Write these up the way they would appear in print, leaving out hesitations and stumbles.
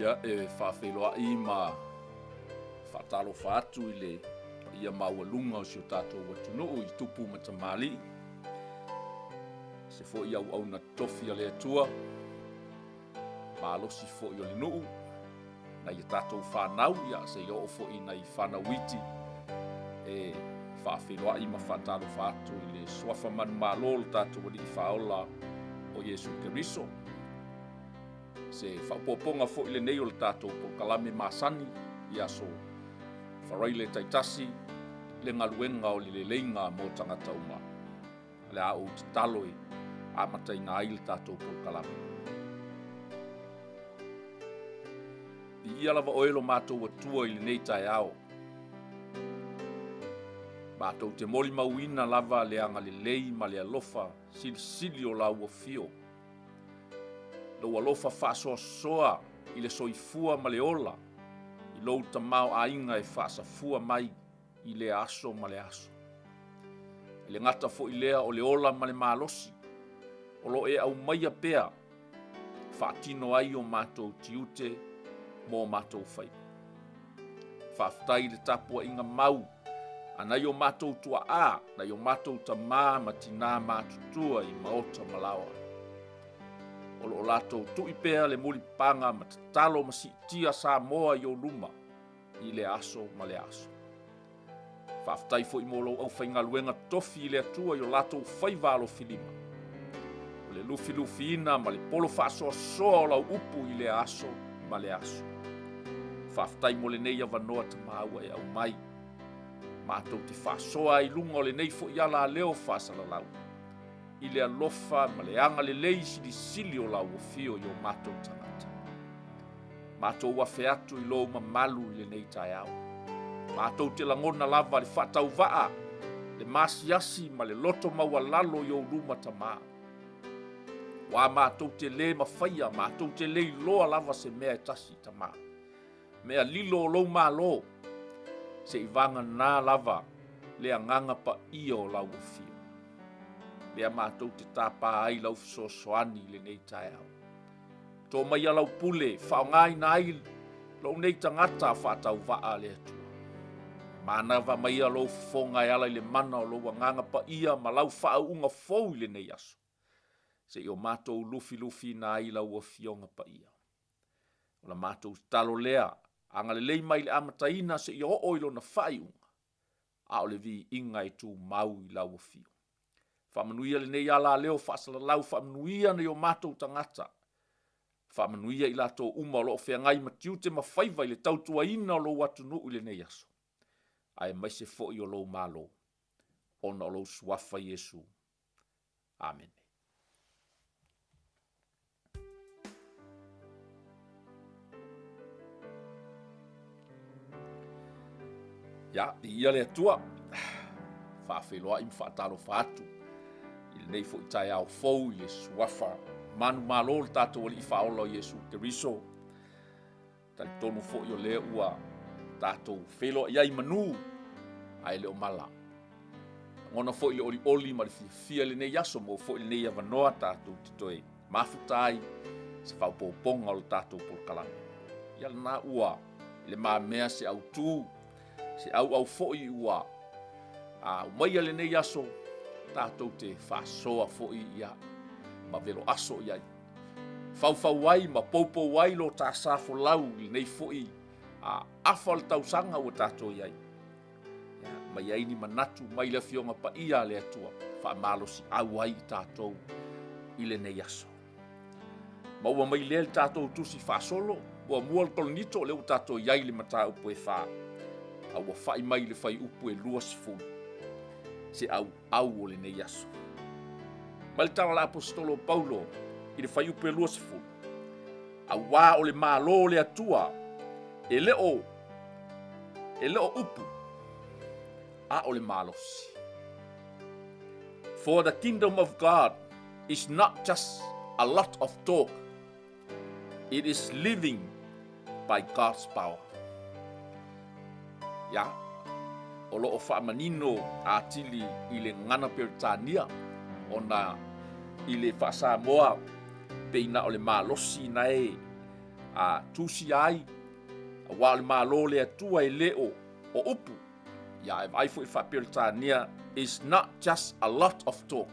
Ia whawhiloai ma whatalofa atu I le ia maualunga o si o tātou watunuu I tupu matamali. Se fo I au na tofi a le atua, malosi fo I o le nuu, na ia tātou whanau ia se I o fo I na I whanauiti, whawhiloai ma whatalofa atu I le swafa man malo le tātou wadi I whaola o Yesu Keriso. Se whapoponga fo I le nei o le tātou po kalame masani ia so wharai le taitasi le ngaluenga o le leinga mo tangata uma. Le a o te taloi a matai ngā i le tātou po kalame. I ia lava oelo mātou atua I le nei tai ao. Mātou te moli mauina lava le anga le lei ma le alofa sili o lau o fio. Lo alofa whaasoa I le soifua ma le ola, I lou tamau a inga whaasafua mai I le aso ma le aso. I le ngata fo I lea o le ola ma le malosi, o lo au maia pea, whaatino ai o mātou tiute mō mātou whai. Whaafutai le tapua inga mau, anai o mātou tua a, nai o mātou ta mā ma tina mātutua I maota malawa. O lo latou tui pea le muli panga ma tatalo ma si tia sa moa I o luma I le aso ma le aso. Whaafutai fo I molo au whainga luenga tofi I le atua I o latou whaivalo filima. O le lufi ina ma le polo whaasoa o lau upu I le aso ma le aso. Whaafutai mo le nei avanoa ta maua e au mai. Mātou te whaasoa I lunga o le nei fo I ala leo whaasalalau. I le alofa ma le anga le lei sili o lau o fio I o mātou tangata. Mātou wafe atu I lo mamalu I le nei tai au. Mātou te langona lava le whatau waa, le masiasi ma le loto maua lalo I o luma tamaa. Wa mātou te le mawhaia, mātou te le loa lava se mea tasi tamaa. Mea lilo o lou malo, se I vanga nā lava le anganga pa ia o lau o fio. Lea mātou te tāpā ai lau fisosoani le nei tai au. Tō mai alau pule, whaongai nai lau nei tangata whatau waa le atua. Mana wa mai alau fongai ala le mana o lau anganga pa ia ma lau whaunga fau le nei aso. Se I o mātou lufi nai lau o fionga pa ia. O la mātou talo lea, anga le lei mai le amataina se I o oilo na whaiunga. A o le vi inga I tū mau I lau o fio. Whamanuia le nei ala leo whaasalalau, whamanuia nei o mātou tangata. Whamanuia I lato uma o loo whengai matiute ma whaiva I le tautua ina o loo atunu I le nei aso. Ai mai se fo I o loo malo. Ona o loo suafa Yesu. Amen. Ya, ia le atua. Whaawheloa I mwhaatalo whaatu. I nei fo I tai au fau I le suafa manu malo le tātou ali I whaola o Yesu Keriso. Tali tonu fo I o lea ua tātou whelo iai manu ai leo mala. Ngona fo I le oli ma le fia le nei aso mo fo I le nei avanoa tātou titoe mafutai se whaupoponga o le tātou polkalame. Ia le nā ua le mamea se au tū se au fo I ua umaia le nei aso tātou te whasoa fo I ia ma velo aso iai. Fau wai ma popo wai lo tā safo lau I nei fo I awha le tausanga ua tātou iai. Mai ai ni manatu mai le fionga pa ia le atua whaamalosi au ai tātou I le nei aso. Maua mai le tātou tusi whasolo, ua mua le kolonito leo tātou iai le mata upo e wha. Aua whai mai le whai upo e lua sifunu. Se au o le nei aso. Mai le tala la apostolo Paulo I le whai upo e lua sifunu. A wā o le mālo le atua e leo upu a o le mālosi. For the kingdom of God is not just a lot of talk. It is living by God's power. Ya, o loo whaamanino a tili I le ngana Peritania ona I le whaasamoa peina o le malosi na a tusi ai a wā le mālō le atua e leo o upu ia e vai fo'i whapeltania is not just a lot of talk.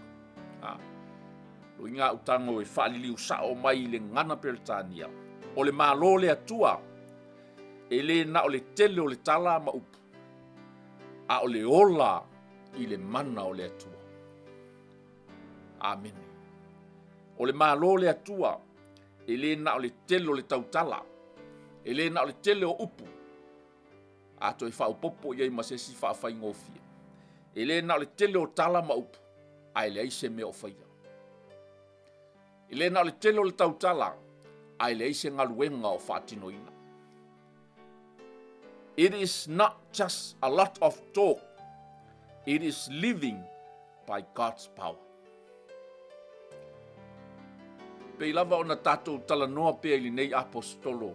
Lo inga utango e whaaliliu sao mai le ngana peltania. O le mālō le atua e le na o le tele o le tala ma upu. A o le ola i le mana o le atua. Amen. O le mālō le atua e le na o le tele o le tautala. E le na o le tele o upu. A to e whaupopo i ei masesi whaafai e le na o le tele o tala ma upu. A le aise me o whaia. E le na o le tele o le tautala. A le aise ngaluenga o whaatinoina. It is not just a lot of talk. It is living by God's power. Pei lava o na tātou talanoa pea ili nei apostolo.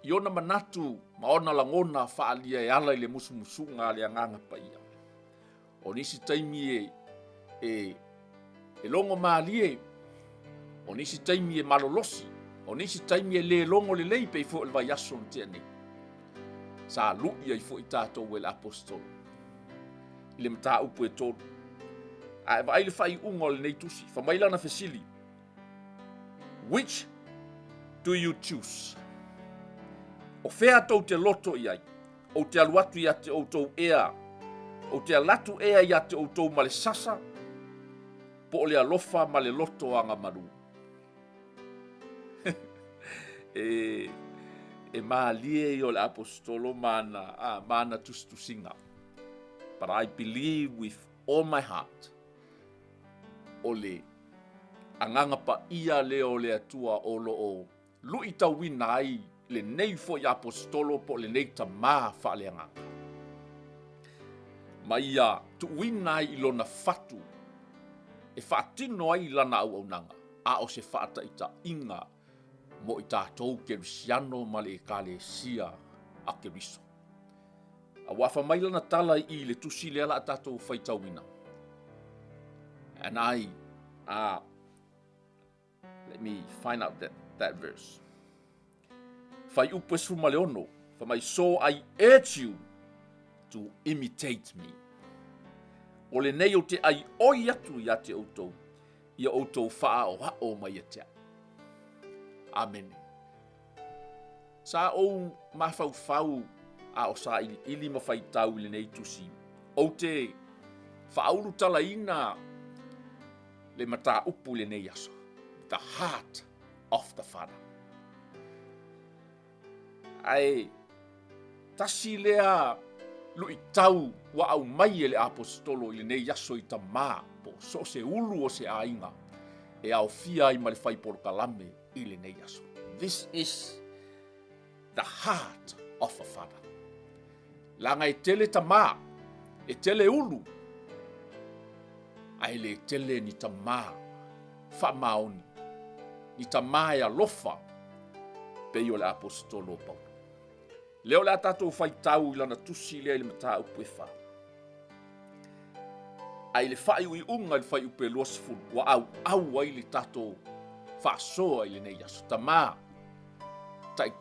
I ona manatu ma ona langona whaalia e ala i le musumusunga le anganga paia. O nisi taimi e longo maalie. O nisi taimi e malolosi. O nisi taimi e le longo le lei pei fo il vai aso ntia nei. Sa luia i fo i tātou e le apostolo. I le mata upu e tōru. A e vai le whai ungo le nei tusi. Whamaila na fesili. Which do you choose? O whea tau te loto i ai. O te aluatu i ate o tau ea. O te alatu ea i ate o tau male sasa. Po o le alofa male loto anga maru. E maalie i o le apostolo mana tustusinga. But I believe with all my heart. O le anganga pa ia leo le atua o lo o. Lui tau wina ai le nei fo i apostolo po le nei ta maa wha le anganga. Ma ia tu wina ai ilona fatu. E whaatino ai lana au nanga. A o se whaata i ta inga. Mo i tātou kerisiano ma le 𝚗𝚘𝚎 a keriso. A wafa maila na tala i le tusi le ala a tātou whaitawina. And let me find out that verse. Whai upes fuma leono, whamai so I urge you to imitate me. O le nei o te ai oi atu i ate outou, ia outou wha o hao mai atea. Amen. Sa o mawhau a o sa ili mawhai tau le nei tusi. O te whauru tala ina le mata upu le nei aso. The heart of the Father. Ai tasi lea lui tau wa au mai le apostolo i le nei aso i ta maa po so se ulu o se ainga e au fia i male fai por kalame i le nei aso. This is the heart of a Father. Langa e tele ta maa, e tele ulu, ai le tele ni ta maa, fa maoni, ni ta maa e alofa, pe i o le apostolo Paulo. Leo le atatou fai tau i lana tusi lea i le mata upu e wha. Ai le fai ui unga le fai upe luasfulu, wa au ai le tatou whaasoa i le nei aso. Ta maa, tai,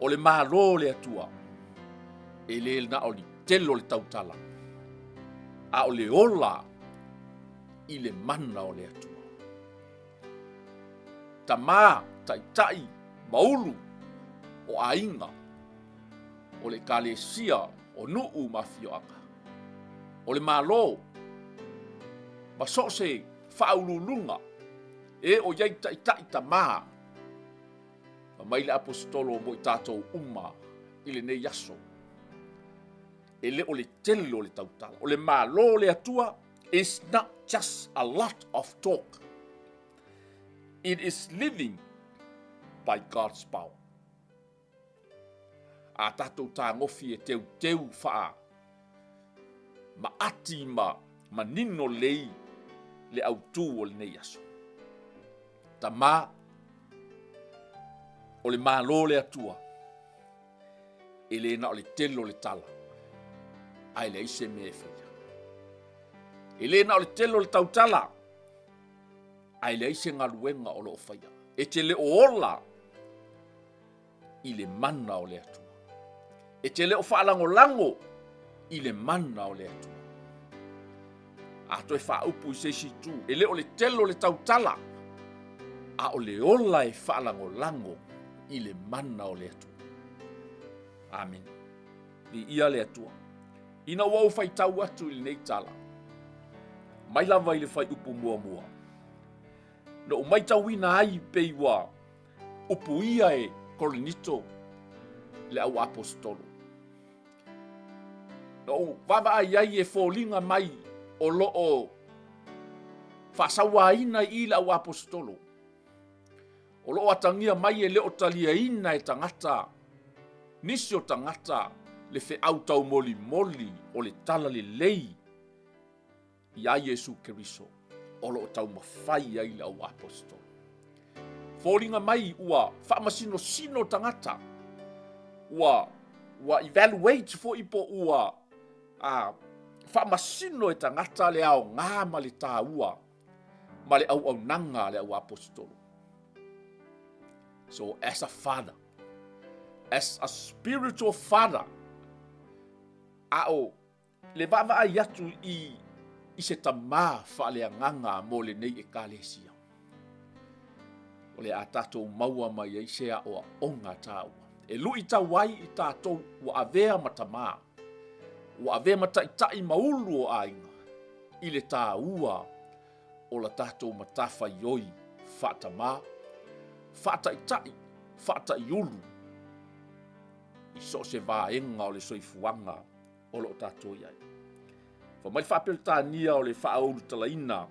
o le mālō le atua, e le na o li telo le tautala, a o le ola i le mana o le atua. Ta maa, tai, maulu, o ainga, o le 𝚗𝚘𝚎 o nuu mafioanga. O le mālō, ma so se whaululunga, e o iai tai ta maa, mai le apostolo mo i tātou uma i le nei aso. E le o le tele o le tautala. O le mālō le atua is not just a lot of talk. It is living by God's power. A tātou tā ngofi e teu wha ma ati ma nino lei le autu o le nei aso. Ta mā o le mālō le atua, e le na o le telo le tala, ai le ise me e whia. E le na o le telo le tautala, ai le se ngaluenga o lo faia. E te le ola i le mana o le atua. E te le o whaalango i le mana o le atua. A toi whaupu i se situ, e le o le telo le tautala, a o le ola e whaalango i le mana o le atua. Amen. Ni ia le atua. Ina wau whai tau atu i le nei tala. Mai lava i le whai upu mua. No o mai tau ina ai peiwa upu ia e Korinito le au apostolo. No vava ai e fōlinga mai o loo whasawa ina i le au apostolo. O loo atangia mai e leo talia ina e tangata, nisi o tangata le fe au tau moli o le tala le lei i a Yesu Keriso. O loo tau mawhai ai le au apostolo. Fōlinga mai ua whaamasino sino tangata. Ua evaluate fo ipo ua whaamasino e tangata le ao ngā ma le tāua ma le au nanga le au apostolo. So as a father, as a spiritual father, le vava ai atu i se tamā whaaleanganga mo le nei e kālesia. O le a tātou maua mai ai sea o onga tāua. E lui tawai i tātou ua avea matamā. Ua avea mataitai maulu o ainga. I le tāua o la tātou matafa ioi whaatamā, whaataitai, whaataiulu. I so se vāenga o le soifuanga o lo tātou iai. Fa mai whaapeltania o le whaaulu talaina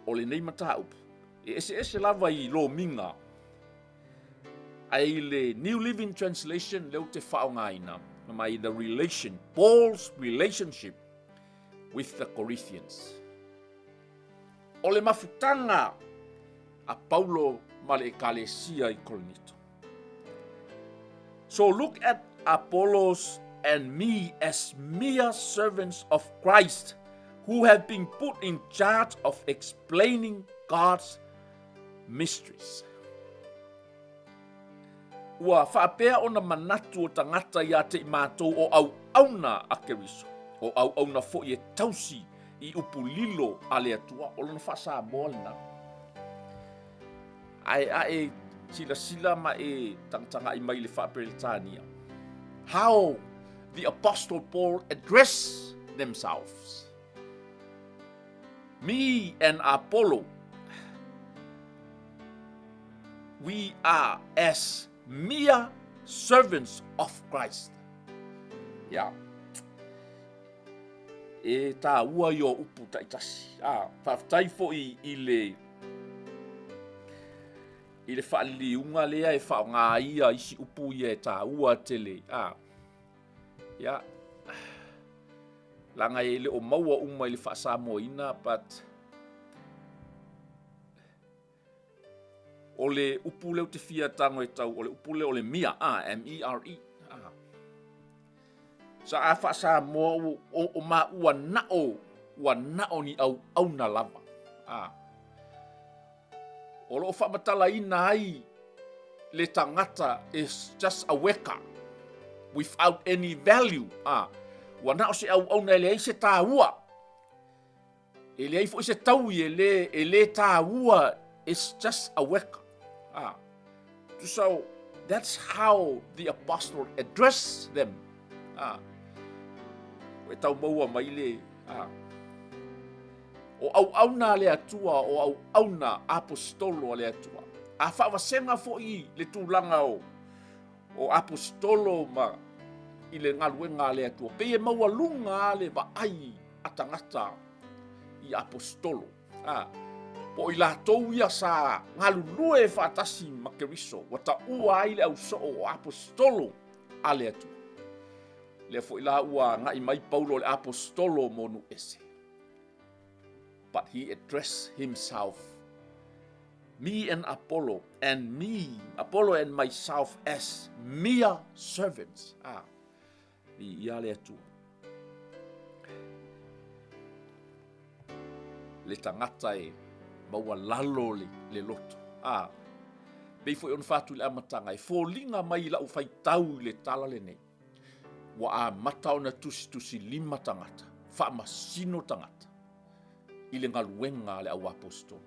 o le nei mataupu. E ese lava i lo minga. Ai le New Living Translation leo te whaongaina. Mai Paul's relationship with the Corinthians. O le mafutanga a Paulo ma le ekalesia i Korinito. So look at Apollos and me as mere servants of Christ who have been put in charge of explaining God's mysteries. Ua whaapea o na manatu o tangata ia te mātou o au auna a Keriso. O au auna fo i e tausi i upu lilo a le atua o lona whasa moalina. Ai sila ma e tangtanga i mai le whaaperetania. How the Apostle Paul addressed themselves. Me and Apollo, we are as mere servants of Christ. Yeah. E tā ua i o upu taitasi. Whaftai fo i le whaaliunga lea e whaonga ia isi upu i e tā ua tele. Yeah. Langa e le o maua uma i le whaasamoina, but o le upu leo te fia tango e tau, o le upu leo le mia, M.O.R.E. Sa a whaasamoa o ma ua nao ni au na lava. O lo whaamatala ina ai le tangata is just a worker without any value. Ua nao se au na ele ai se tā ua. Ele ai fo se tau i ele tā ua is just a worker. So that's how the apostle addressed them. E tau maua mai le. O au na le atua, o au na apostolo le atua. A whaawasenga fo i le tūlanga o apostolo ma i le ngaluenga le atua. Pe e maua lunga le wa ai atangata i apostolo. Po i la tou ia sa ngalulue whaatasi makeriso. Wata ua ai le au so o apostolo a le atua. Le fo i la ua ngai mai Paulo le apostolo monu ese. But he addressed himself, me and Apollo and myself as mere servants. Ia le atua. Le tangata e maua lalo le loto. Pei foi on fatu le amatanga, e fōlinga mai lau faitau le tala le nei. Wa a mata ona tusi lima tangata, wha masino tangata, i le ngaluenga le au apostol.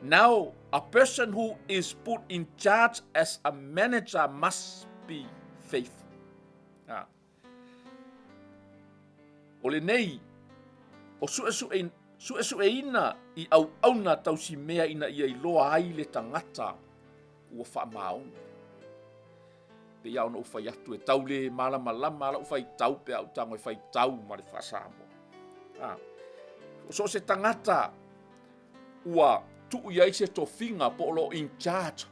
Now, a person who is put in charge as a manager must be faithful. O le nei, o su ina i au na tau si mea ina ia i loa ai le tangata ua wha maong. Pe iau na ufai atu e tau le malama ufai tau pe au tango e fai tau ma le whasamo. So se tangata ua tuu ia se tofinga po lo in charge.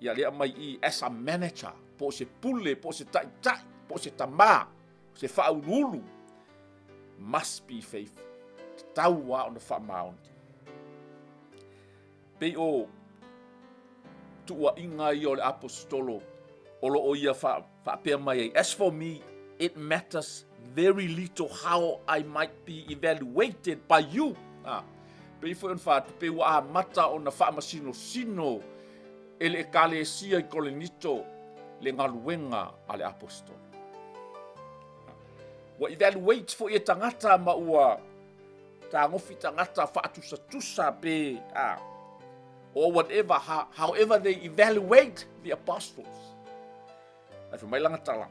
Ia lea mai i as a manager, po se pule, po se tai, po se tama, se whaurulu. Must be faithful. Tau wa ona wha maonti. Pei o tua inga i o le apostolo, o lo o ia wha pia mai. As for me, it matters very little how I might be evaluated by you. Pei foi on wha pe wa mata ona wha masino sino ele ekalesia I kolenito le ngaluenga ale apostolo. Wa evaluate fo ia tangata ma ua tangofi tangata whaatusa pe or whatever, however they evaluate the apostles. Ai mai langa tala.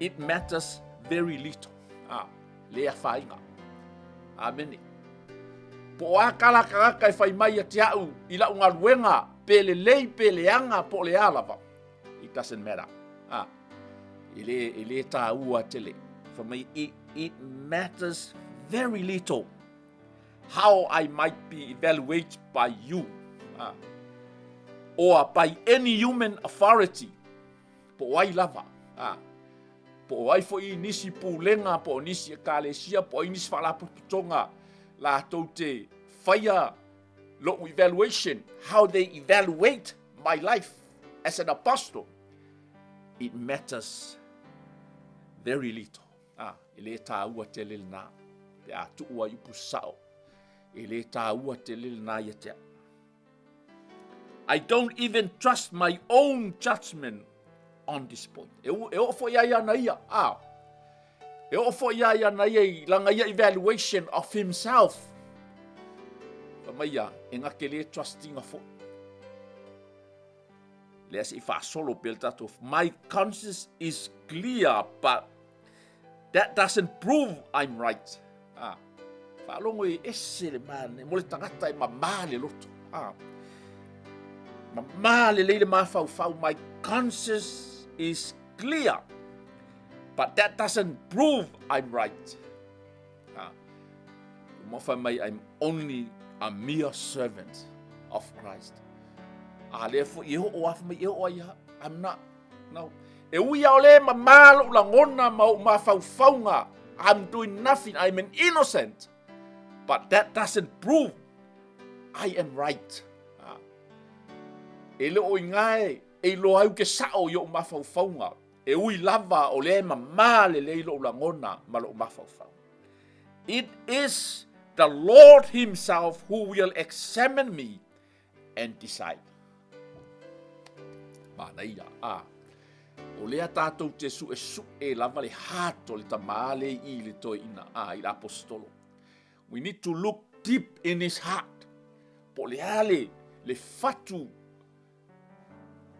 It matters very little. Lea whainga. Amen. Po a kala kai whai mai a tiau I la unga luenga pele lei pele anga po le alava. It doesn't matter. Ele ta ua tele. For me, it matters very little how I might be evaluated by you or by any human authority. Po ai lava. Po ai foi nisi pulenga, po nisi ekalesia, po nisi whalapu putonga la tau te whaia lo evaluation, how they evaluate my life as an apostle. It matters very little. Ele ta ua te lele nā. Pe a tu ua yupu sao. Ele ta ua te lele nā ia te. I don't even trust my own judgment on this point. E o fo ia na ia. E o fo ia na ia I langa ia evaluation of himself. Pa mai ia, e ngake le trusting a fo. Lea se I wha solo pel tato. My conscience is clear, but that doesn't prove I'm right. Whaalongo I ese le mane, mo le tangata I mamā le loto. Mamā le leile mawhau. My conscience is clear, but that doesn't prove I'm right. Mawhai mai, I'm only a mere servant of Christ. Therefore, I'm not. No. E ui au le mamalo langona ma whauwhaunga. I'm doing nothing. I'm an innocent. But that doesn't prove I am right. E le o ingae, e lo au ke sao yo ma whauwhaunga. E ui lava o le mamale le lo langona ma lo ma whauwhaunga. It is the Lord himself who will examine me and decide. Manaia, o lea tātou te su e lava le hato le tamale I le toi ina I le apostolo. We need to look deep in his heart. Po le ale le fatu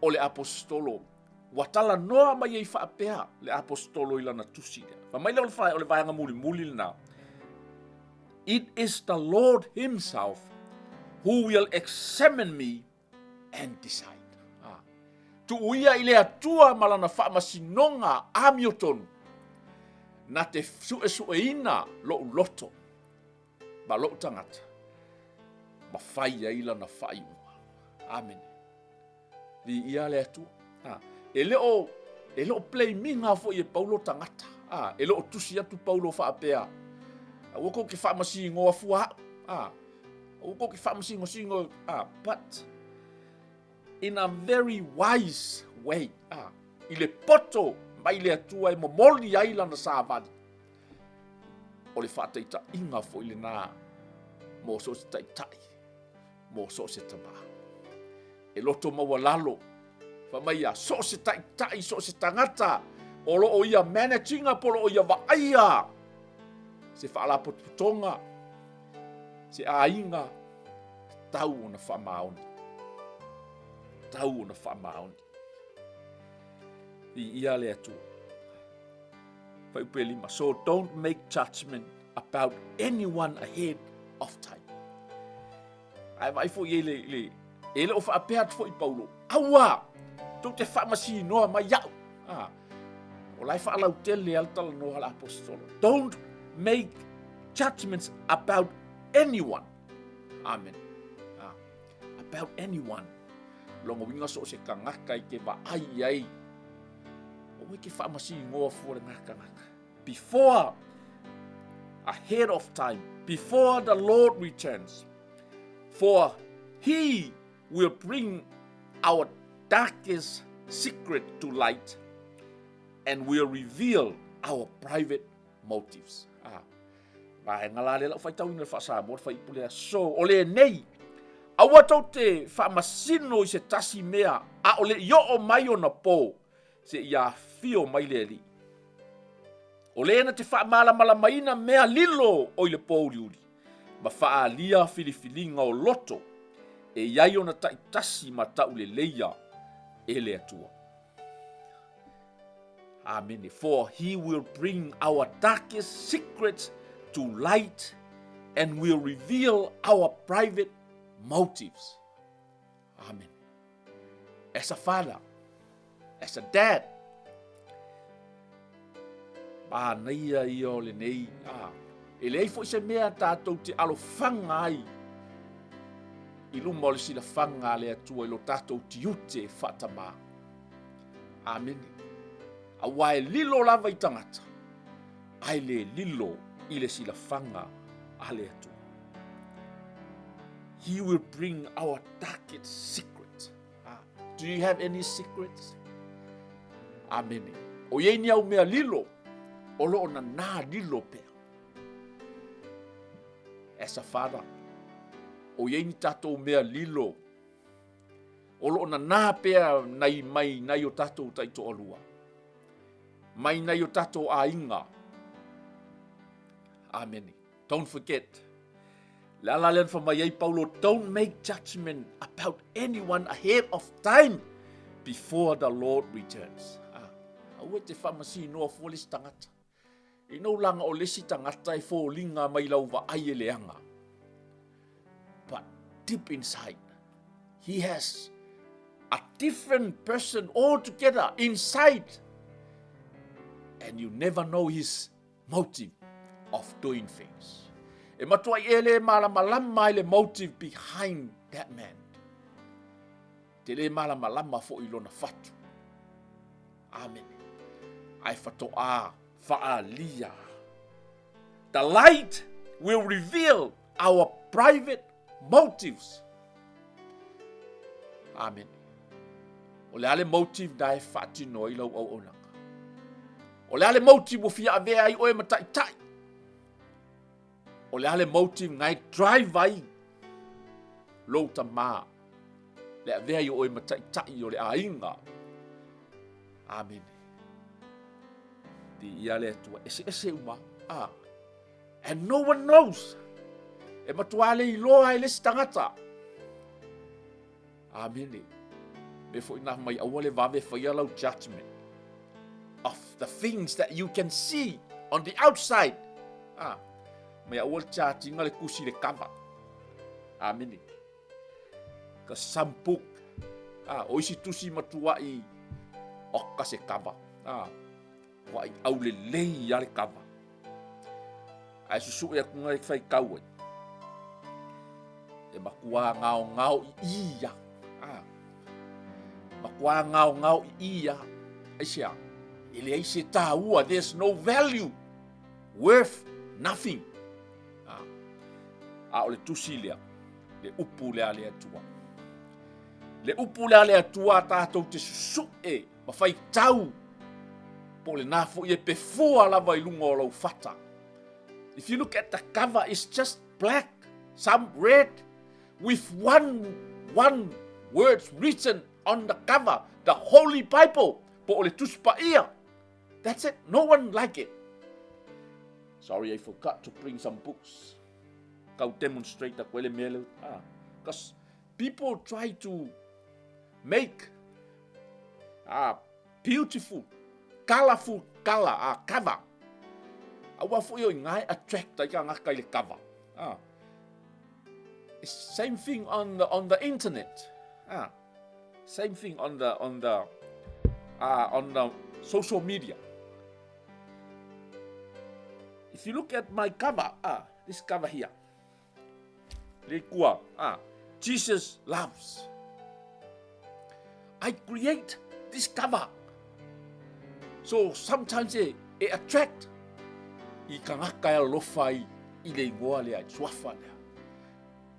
o le apostolo. Watala noa mai I whaapea le apostolo I lana tusi. Fa mai le o le vaianga muli na. It is the Lord himself who will examine me and decide. Tu uia I le atua malana whaamasinonga amiotonu na te sueina lo loto ma lo tangata ma whai aila na whai ua. Amen. Li ia le atua. E leo play minga fo I paulo tangata. E leo tusi atu paulo whaapea. Wako ke whaamasingoa fua. Wako ke whaamasingo. But in a very wise way. I le poto mai le atua I momoli aila na sāvani. o le whaataitainga fo i le nā mo so se taitai mo so se tama. E loto maua lalo whamaia so se taitai so se tangata o lo o ia manachinga polo o ia waaia se whaalapotonga se ainga tau na whamaoni. Tau na whamaoni. I ia le atu. So don't make judgment about anyone ahead of time. Ai vai fo ele o fa apeat fo i Paulo. Aua. Tu te fa masi no mai ya. O lai fa lau tele al tal no ala apostolo. Don't make judgments about anyone. Amen. About anyone. Longo winga so se kangaka i ke va ai. O ke fa masi ngo fo le ngaka. Before, ahead of time, before the Lord returns. For he will bring our darkest secret to light and will reveal our private motives. Vai ngalale la fai tau ina fa sa mo fai pule so ole nei. Awa tau te fa masino i se tasi mea a ole yo o mai ona po se ia fio mai le li. O le na te wha mala maina mea lilo o le pōriuri. Ma wha alia filifilinga o loto e iai ona taitasi ma tau le leia e le atua. Amen. For he will bring our darkest secrets to light and will reveal our private motives. Amen. As a father, as a dad, nei ia o le nei. E lei fo se mea tātou te alofanga ai. I luma o le sila whanga le atua i lo tātou tiute whatama. Amen. A wae lilo lava i tangata. Ai le lilo i le sila whanga a le atua. He will bring our darkest secrets. Do you have any secrets? Amen. O ye ni au mea lilo. O lo na nā lilo pea. As a father, o ye ni tatou mea lilo. O lo na nā pea nai mai nai o tatou taito olua. Mai nai o tatou ainga. Amen. Don't forget. La len for mai Paulo, don't make judgment about anyone ahead of time before the Lord returns. Awe te whamasi noa fōlis tangata. I no langa o lesi tangata I fō linga mai lau wa ai leanga. But deep inside, he has a different person altogether inside. And you never know his motive of doing things. E matua I ele malama le motive behind that man. Te le malama fo ilona fatu. Amen. Ai fatoa fa'alia. The light will reveal our private motives. Amen. O le ale motive dai fatino I lau au onanga. O le ale motive o fia ave ai oe mataitai. O le ale motive ngai drive ai. Lo tama. Le ave ai oe mataitai o le ainga. Amen. Ia le atua ese uma and no one knows e matua le iloa I le tangata. Amen. Me fo ina mai awale vave faia lau judgment of the things that you can see on the outside. Me awal chatinga le kusi le kava. Amen. Ka sampuk o isi tusi matua I o ka se kava. Wai au le lei ale kava. Ai susu e kunga fai kau. E makua ngao ia. Makua ngao ia. Aisia. Ele ai se taua, there's no value. Worth nothing. O le tusi lea. Le upu lea lea tua. Le upu lea lea tua tātou te susu e. Mawhai tau. Po le nā fo I e pe fua lava I lunga o lau fata. If you look at the cover, it's just black, some red, with one words written on the cover, the Holy Bible. Po ole 𝚗𝚑𝚡𝚘𝚡𝚜. That's it. No one like it. Sorry, I forgot to bring some books. Kau demonstrate the kwele mele. Because people try to make beautiful, colorful cover. Awa fu yo ngai attract ta ka ngakai le cover. It's same thing on the internet. Same thing on the social media. If you look at my cover, this cover here, Jesus loves. I create this cover, so sometimes it attract. I kangakai lofai I le ngoa le ai swafa le.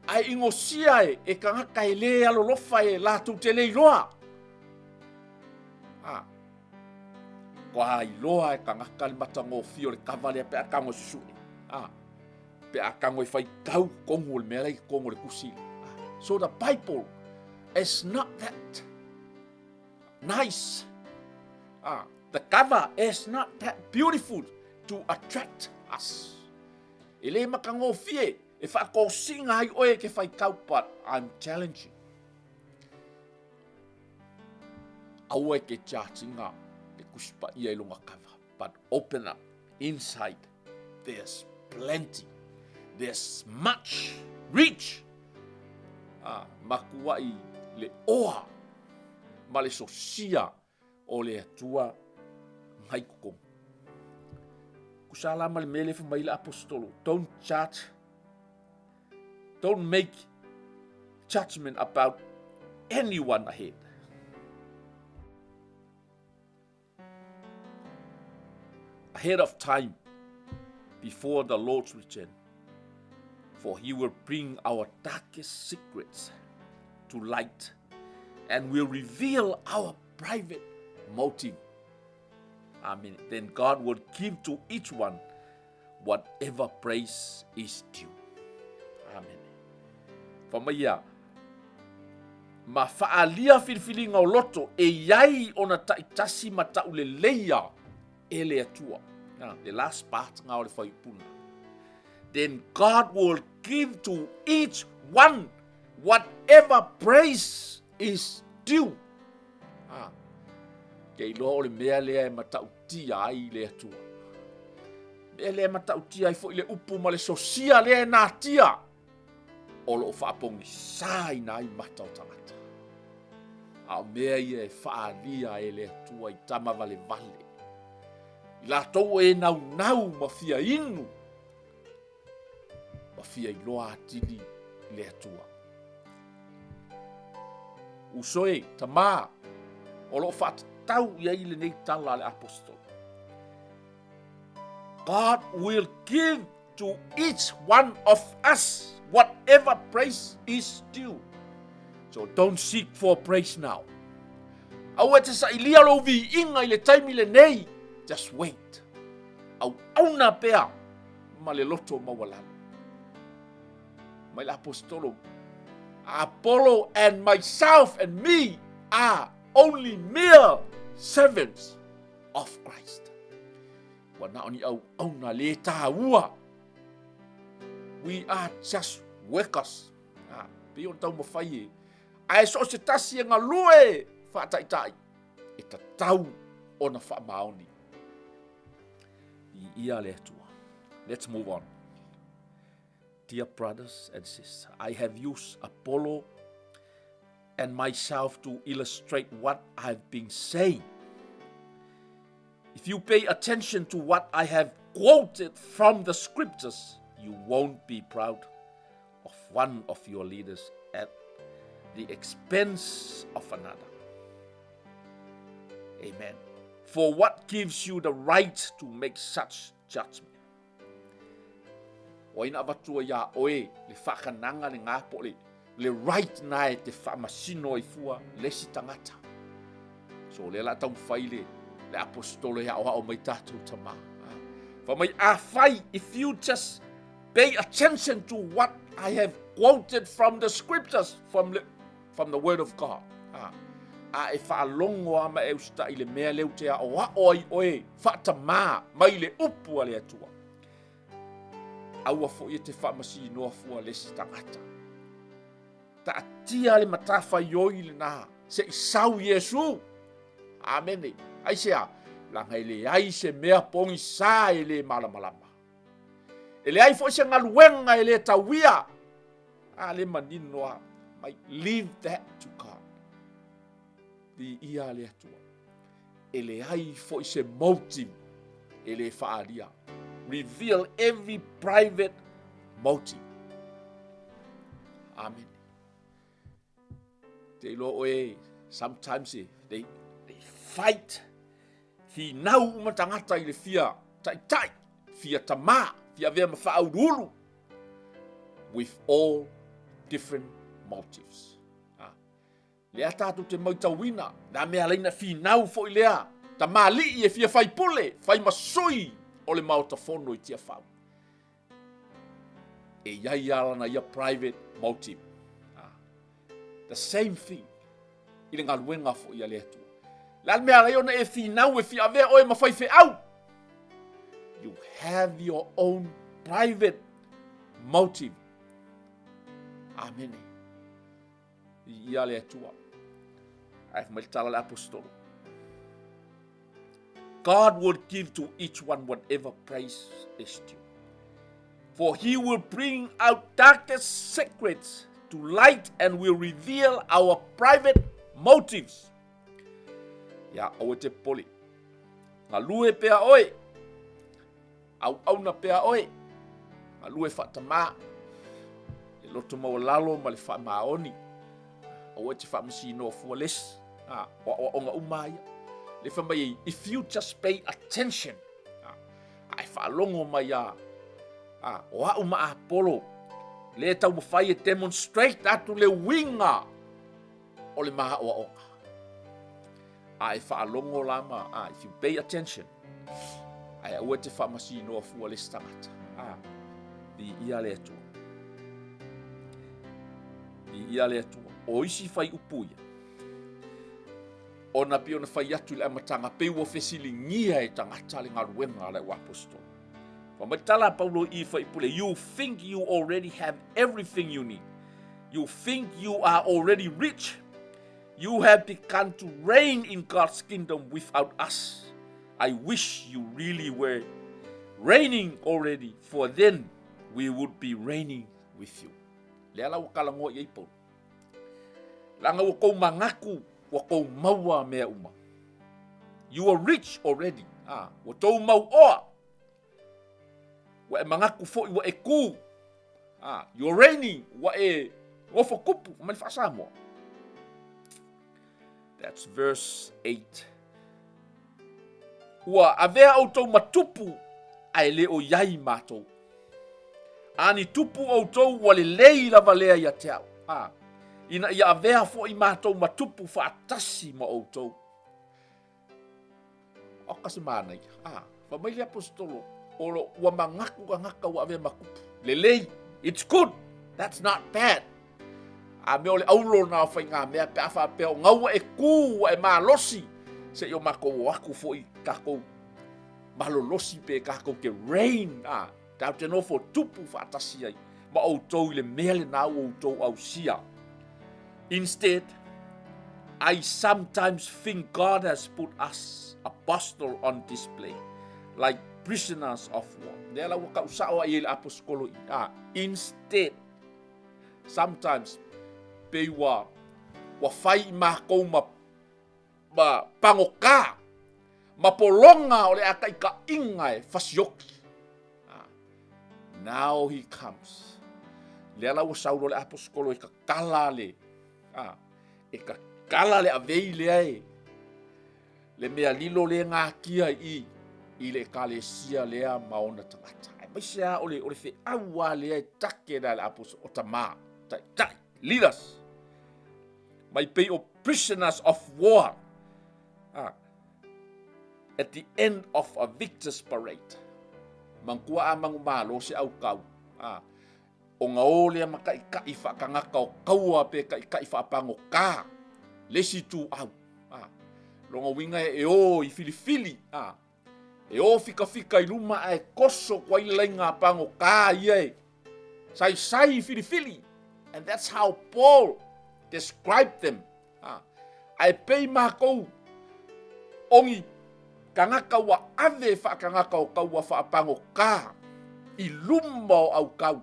Ai ingosia e kangakai le alo lofai la tu te le loa. Kwa I loa e kangakai matango fio le kavale pe akango susui. Pe akango I fai kau kongo le mele kongo le kusi. So the Bible is not that nice. The cover is not that beautiful to attract us. Ele makango fie e fa ko singa ai oe ke fai kau, but I'm challenging. Awe ke chatinga ke kuspa ia longa cover, but open up inside. There's plenty. There's much rich. Makuai le oa male sosia o le atua ngai kukong. Kusala mal mele fa maila apostolo. Don't make judgment about anyone ahead. Ahead of time, before the Lord's return, for He will bring our darkest secrets to light and will reveal our private motive. Amen. Then God will give to each one whatever praise is due. Amen. Famaya, ma faalia filfilinga o loto e yai ona taitasi mata ule leia ele atua. The last part nga ole faipuna. Then God will give to each one whatever praise is due. Kei loa ole mea lea e matautia ai le atua. Mea lea matautia ai fo ile upu ma le sosia lea e nātia. Olo o whaapongi sai na ai matau tangata. Ao mea ia e whaalia e le atua I tama vale vale. I la tau e nau ma fia inu. Ma fia I loa atili le atua. Usoe, tama, olo whaat tau ia I le nei tala le apostol. God will give to each one of us whatever praise is due. So don't seek for praise now. Awe te sa ilia lo vi inga I le taimi le nei. Just wait. Au na pea ma le loto mawalana. Mai le apostolo. Apollo and myself and me are only mere servants of Christ. Wana oni au na le taua. We are just workers. Pio tau mawhai. Ai so se tasi e ngā lue whaataitai. E ta tau o na whaamaoni. I ia le atua. Let's move on. Dear brothers and sisters, I have used Apollo and myself to illustrate what I've been saying. If you pay attention to what I have quoted from the scriptures, you won't be proud of one of your leaders at the expense of another. Amen. For what gives you the right to make such judgment? O ina abatua ia oe le whakananga le ngāpo le right na e te whamasino I fua le si tangata. So le la tau whaile le apostolo ia oa o mai tātou tama. For my afai, if you just pay attention to what I have quoted from the scriptures, from the word of God. E whaalongo ama e usta i le mea leu te a o oi oe whaatamā mai le upu a le atua. Aua fo i te whaamasi noa fua lesi tangata. Ta atia le matafa ioi le nā, se i sau Yesu. Amene. Ai sea, langa le ai se mea pongi sa le malamalama. Ele ai fo se ngaluenga le tawia. Le manino noa, mai leave that to God. Di ia le atua. Ele ai fo se motive. Ele whaaria. Reveal every private motive. Amen. Te lo oe, sometimes they fight. Fi nau umatangata i le fia tai, fia tamā, fia vea mawhaaurulu. With all different motives. Lea tātou te mautawina, nā mea leina fi nau fo i lea, ta mali e fia fai pule, fai masui o le mautafono i tia whau. E iai alana ia private motive. The same thing. I le ngaluenga fo i a lea tua. Lea mea leona e fi nau e fia vea oe mawhai fe au. You have your own private motive. Amen. Ia lea tua. Ai mai tala le apostolo. God will give to each one whatever praise is due. For he will bring out darkest secrets to light and will reveal our private motives. Ya o te poli. Nga lue pea oe. Au na pea oe. Nga lue whatamā. E loto mau lalo ma le whamaoni. O te whamasi no fua les. O onga umaya. Le whamai, if you just pay attention. Ai whalongo mai a. O a uma Apollo. Le tau mawhai e demonstrate atu le winga. O le maha o a onga. Ai whalongo lama. If you pay attention. Ai ua te whamasi no fua les tangata. Di ia le atua. Di ia le atua. O isi fai upuia. O na pio na fai atu le amatanga pe ua fesilingia e tangata le ngaruenga le apostol. Pamatala Paulo I fai pule. You think you already have everything you need. You think you are already rich. You have begun to reign in God's kingdom without us. I wish you really were reigning already, for then we would be reigning with you. Leala wakalango I Paulo. Langa wako mangaku, wako maua mea uma. You are rich already. Watou mau oa. Wa e mangaku fo wa e ku. You're reigning. Wa e wafo kupu. Manifasamo. That's verse 8. Wa avea autou matupu ai le o yai matou. Ani tupu autou wale lei lava lea ia te au. Ina ia avea fo I matou matupu fa atasi ma outou. O kasi manai. Fa mai le apostolo. Olo wa mangaku ka ngaka wa avea makupu. Lelei. It's good. That's not bad. Me ole aulo na fa inga mea pe afa pe o ngau e ku wa e malosi. Se yo mako waku fo I kako malolosi pe kako ke rain. Tau te no fo tupu fa atasi ai. Ma outou le mele na outou au sia. Instead, I sometimes think God has put us apostles on display, like prisoners of war. Nela waka usao I le apostolo. Instead, sometimes pe wa fai ma ko ma pangoka ma polonga ole akai ka ingai fasioki. Now he comes. Lela wa saulo le apostolo I ka kala le. E ka kala le avei le ai. Le mea lilo le ngā kia I le kalesia lea maona tangata. Mai sea ole fe awa le ai take na le apostolo o tamā. Tai, leaders. Mai pei o prisoners of war. At the end of a victor's parade. mangkua a mangu malo se au kau. O ngā ole ma kai whakangaka o kaua pe kai whapango kā. Lesi tū au. Longa winga e o I filifili. E o fika I luma e koso kwa I lenga pango kā ie. Sai filifili. And that's how Paul described them. Ai pei mākou ongi kangaka wa ave whakangaka o kaua whaapango kā I luma o au kau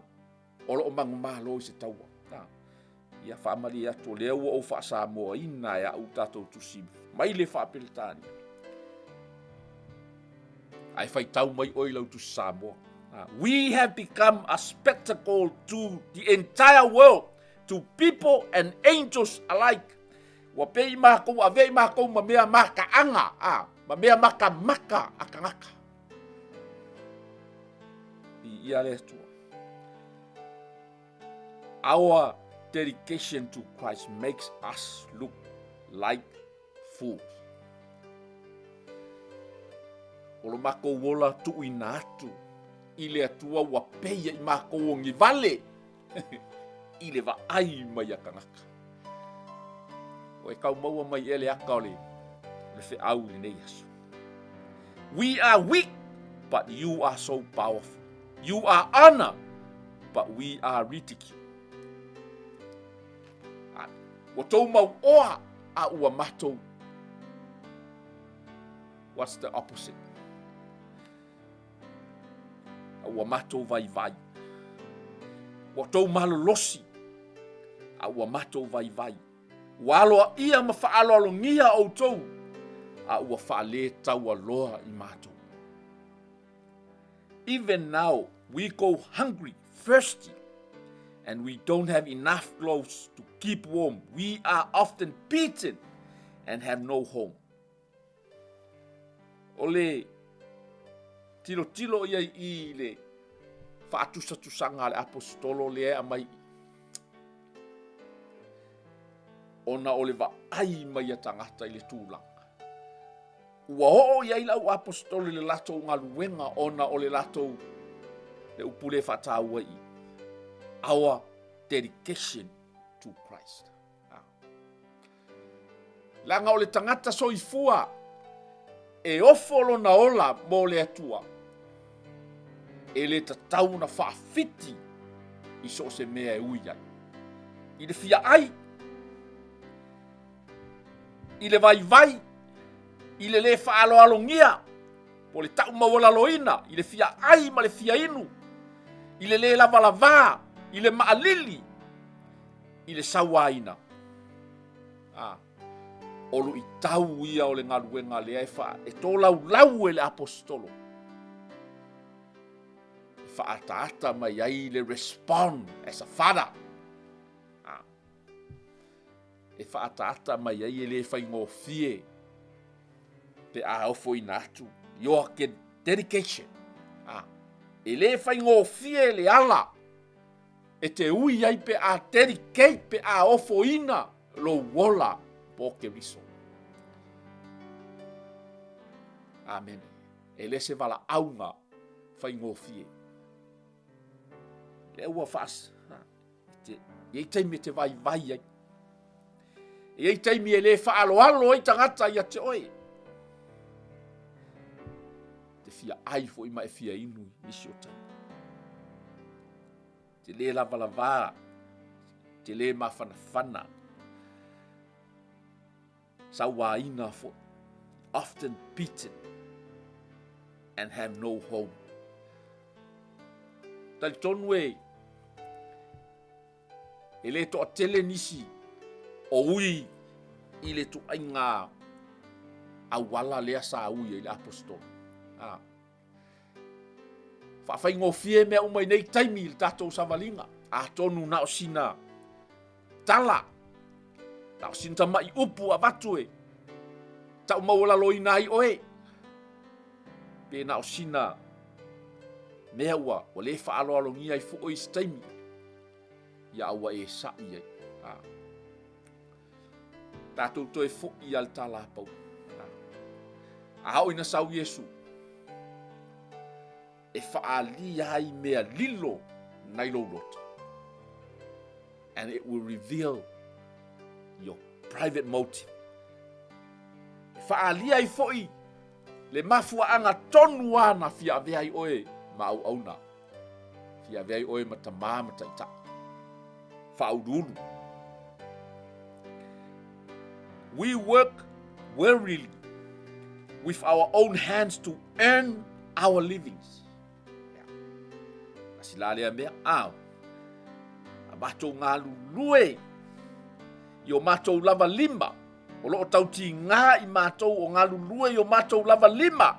o loo mangu malo I se taua. Ia whaamali atu leo o whaasamoa ina e au tatou tusimu. Mai le whaapeletani. Ai whaitau mai oi lau tusamoa. We have become a spectacle to the entire world, to people and angels alike. Wa pei mākou, a vei mākou ma mea maka anga, ma mea maka akangaka. I ia le tua. Our dedication to Christ makes us look like fools. Olo mākou wola tu ina atu. I le atua wa peia I mākou o ngi vale. I le wa ai mai akangaka. O e kau maua mai ele aka o le fe au le nei asu. We are weak, but you are so powerful. You are honored, but we are ridiculed. Wa tau mau oa a ua matou. What's the opposite? A ua matou vai. Wa tau malolosi a ua matou vai. Wa aloa ia ma whaaloalongia o tau a ua whaale tau aloa I matou. Even now we go hungry, thirsty, and we don't have enough clothes to keep warm. We are often beaten and have no home. Ole tilo ia I le whaatusatusanga le apostolo le a mai. Ona ole wa ai mai a tangata I le tūlanga. Ua ho'o ia I lau apostolo le lato ngā luenga ona ole lato le upule whataua I. Our dedication to Christ. Langa o le tangata soifua e ofolo na ola mo le atua. E le tatau na whaafiti I so se mea e uia. I le fia ai. I le vai. I le whaaloalongia. Po le tau mawala loina. I le fia ai ma le fia inu. I le lava. I le maalili. I le sawaina. Olu I tau ia o le ngaluenga le aifa. E tō lau e le apostolo. Whaataata mai ai le respond as a father. E whaataata mai ai le whaingofie. Pe a ofo I natu. Your dedication. E le whaingofie le ala. E te ui ai pe a dedicate pe a ofo ina lo wola po ke riso. Amen. E le se wala aunga whaingofie. Le ua whaas. Iei taimi te vai ai. Iei taimi e le whaaloalo I tangata I a te oe. Te fia ai fo I ma e fia inu nisi o taimi. Te le lava. Te le mawhanawhana. Sa waina fo. Often beaten. And have no home. Tali tonu e le to tele nisi o ui I le to ainga awala le sa ui I le apostol. Whaingo mea umai nei taimi I tatou savalinga. A tonu na o sina tala. Na o sina tamai upu a vatue. Tau mawala loina I oe. Pe na o sina mea ua o le whaaloalongia I fuo I staimi. Ia aua e sa'i ai. Tātou toi fo I al tala pau. A hao ina sau Yesu. e whaalia ai mea lilo nai lo loto. And it will reveal your private motive. E whaalia ai foi le mafua anga tonu ana fia avea i oe ma au auna. Fia avea i oe matama mataita. Whaurulu. We work wearily with our own hands to earn our livings. Asila lea mea, a matou ngā lulue, i o matou lava lima, o loo tauti ngā i matou o ngā lulue i o matou lava lima.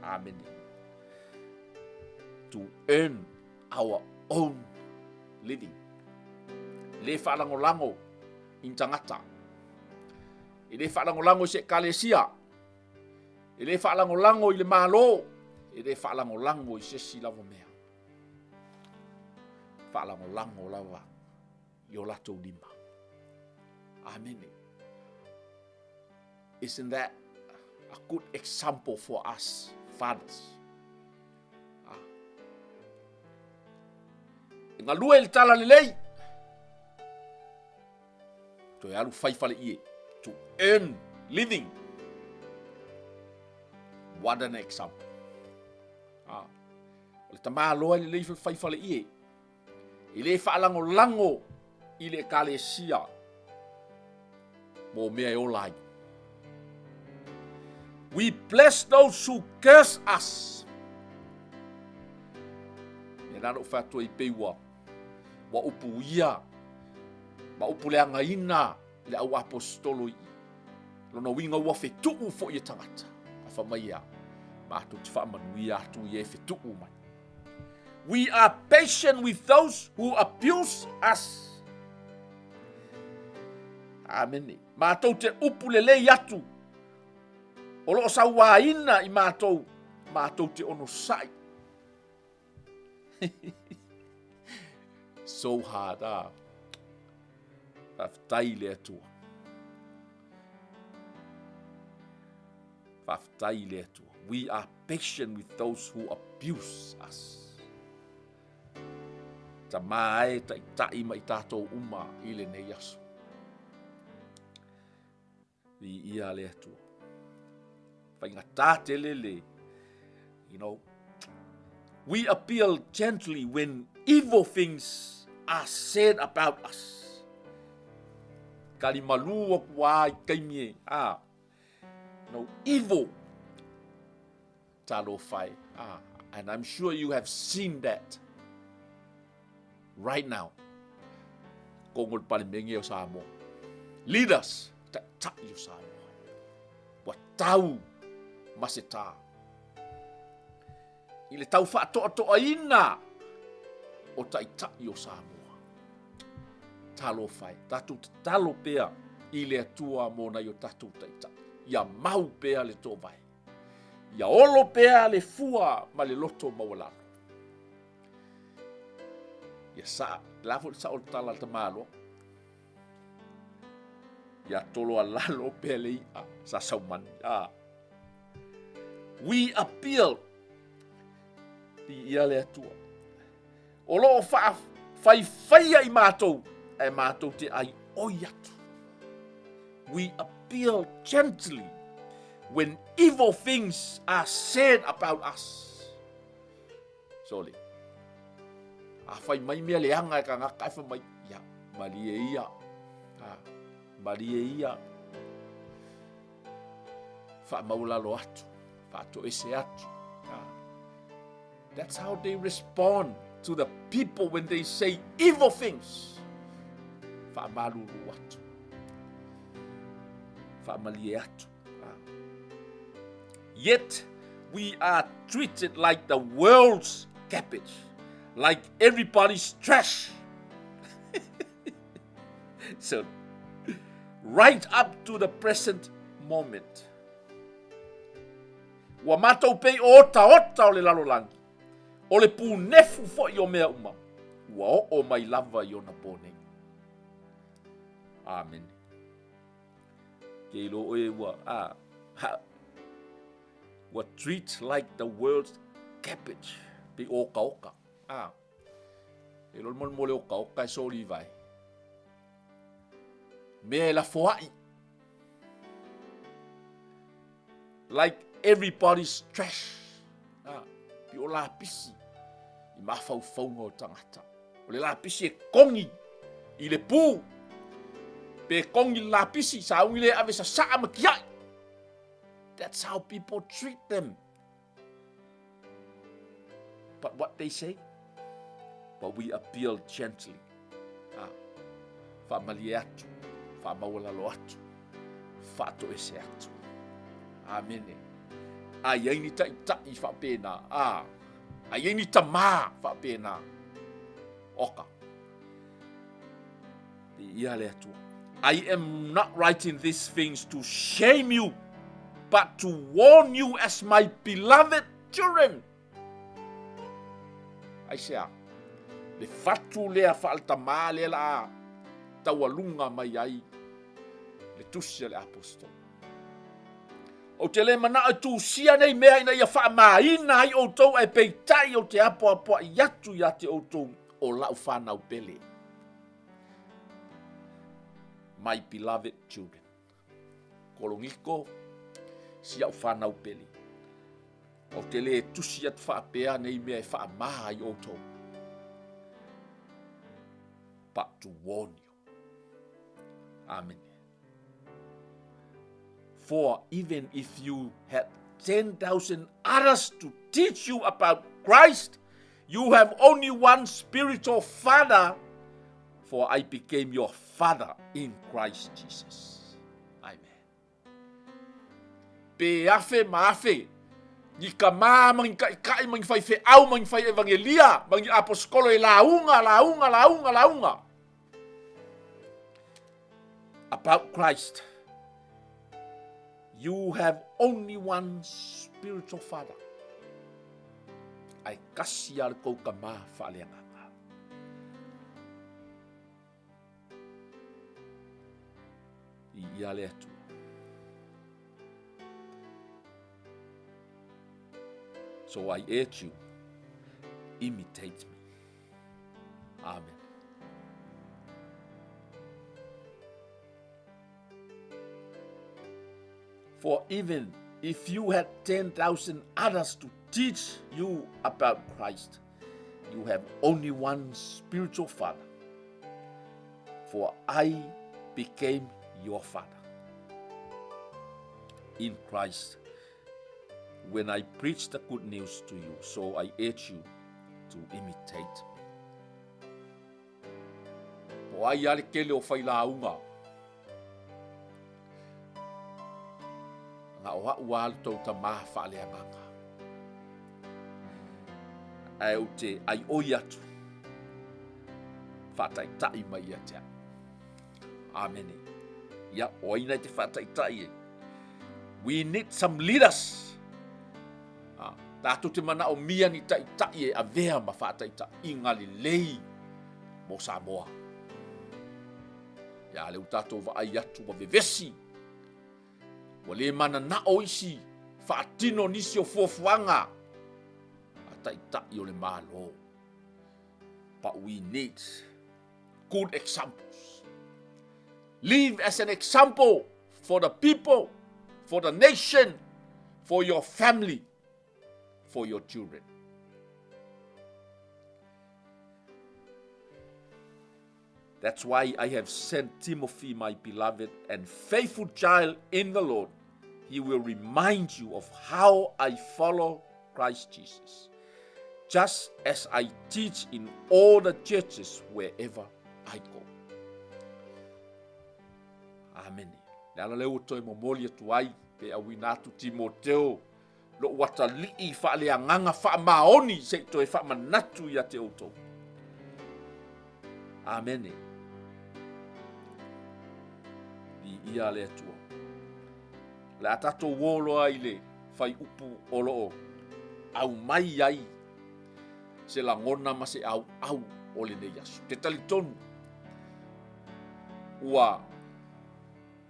Amen. To earn our own living. Le whaalangolango in tangata. I le whaalangolango i se kalesia. I le whaalangolango i le malo. I le whaalangolango i se silavo mea. Whaalangolango lawa i o latou lima. Amen. Isn't that a good example for us fathers? Ngā lua il tala lelei. To e alu whaifale ie. To earn living. What an example. O le tamā loa lelei whaifale ie. I le whaalango lango i le kalesia. Mo mea e olai. We bless those who curse us. E nana ufatua i peiwa. Wa upu ia. Ma upu le angaina le au apostolo i. Lona winga ua fetuu fo i tangata. A whamaia. Ma atu te whamanuia atu i e fetuu mai. We are patient with those who abuse us. Amen. Mātou te upu le lei atu. O loo sa waina i mātou. Mātou te ono sai. So hard, Whaftai le atua. Whaftai le atua. We are patient with those who abuse us. Ta mai ta itai mai tātou uma i le nei asu. I ia le atua. Whaingatā te lele. You know, we appeal gently when evil things are said about us. Kali malu o kua i kaimie. No, evil. Talo fai. And I'm sure you have seen that. Right now. Kongol palimengi o Samoa. Leaders. Ta o Samoa. Wa tau maseta. Ile tau whaatoa ina. O ta o Samoa. Talo fai. Tatu talo pea. Ile atua mo na yo tatu ta. Ia mau pea le tō vai. Ia olo pea le fua ma le loto mawalano. Ia sa, lafo sa o tala ta malo. Ia tolo alalo pea le ia sa saumani. We appeal. Ia le atua. O loo whaia i mātou. E mātou te ai oi atu. We appeal gently when evil things are said about us. Soli. A whai mai mea le anga e ka ngaka e wha mai. Ia, mali e ia. Mali e ia. Wha maulalo atu. Wha to ese atu. That's how they respond to the people when they say evil things. Wha malulu atu. Wha mali e atu. Yet we are treated like the world's garbage, like everybody's trash. So, right up to the present moment. Wa mātou pei o ota o le lalolangi. O le pū nefu fo i o mea uma. Wa o mai lava i o na pōnei. Amen. Ke ilo oe ua. were treated like the world's cabbage. Pe oka. E lol mole oka e soli vai. Me la foai. Like everybody's trash. Pe o la pisi. I mafau ngo tangata. O le la pisi e kongi. I le pu. Pe kongi la pisi sa ungi le ave sa makiai. That's how people treat them. But what they say? But we appeal gently. Fa mali atu. Fa mawalalo atu. Fa to ese atu. Amen. Ai ni tai fa pena. Ai ni tama fa pena. Oka. Ia le atu. I am not writing these things to shame you, but to warn you as my beloved children. Ai sea, le fatu lea faaltama le la taualunga mai ai, le tusia le apostol. O te le mana tu sia nei mea ina ia whaamaina ai o tau e peitai o te apo i atu ia te o tau o lau whanau pele. My beloved children. Kolongiko sia o whanau pele. O te le tusi at whaapea nei mea e whaamaha i o tau. But to warn you. Amen. For even if you had 10,000 others to teach you about Christ, you have only one spiritual father, for I became your father in Christ Jesus. Amen. Pe afe maafe, ni kama mangi kai mangi fai fe au mangi fai evangelia, mangi apostolo e launga. About Christ, you have only one spiritual father. Ai kasi al kou kama faleanga. Ia le atu. So I urge you, imitate me. Amen. For even if you had 10,000 others to teach you about Christ, you have only one spiritual father. For I became your father in Christ when I preach the good news to you. So I urge you to imitate me. O ai ale kele o whailaunga. Nga o hau alu tau ta maha whaalea manga. Ai o te ai oi atu. Whātai tai mai atea. Amen. Ia oina te whātai tai. We need some leaders. Tātou te mana o mia ni tai tai a vea ma whātai tai. Ingali lei mo Samoa. Ia leu tātou wa ai atu wa vevesi. Wa le mana na o isi whaatino nisi o fuafuanga. A tai tai o le malo. But we need good examples. Live as an example for the people, for the nation, for your family, for your children. That's why I have sent Timothy, my beloved and faithful child in the Lord. He will remind you of how I follow Christ Jesus, just as I teach in all the churches wherever I go. Amen. Nala leo toi momoli atu ai pe awinatu Timoteo lo watali'i whaaleanganga whaamaoni se toi whaamanatu ia te autou. Amen. I ia le atua. Le atato wolo ai le whai upu olo au mai ai se la ngona ma se au o le ne yasu. Te talitonu ua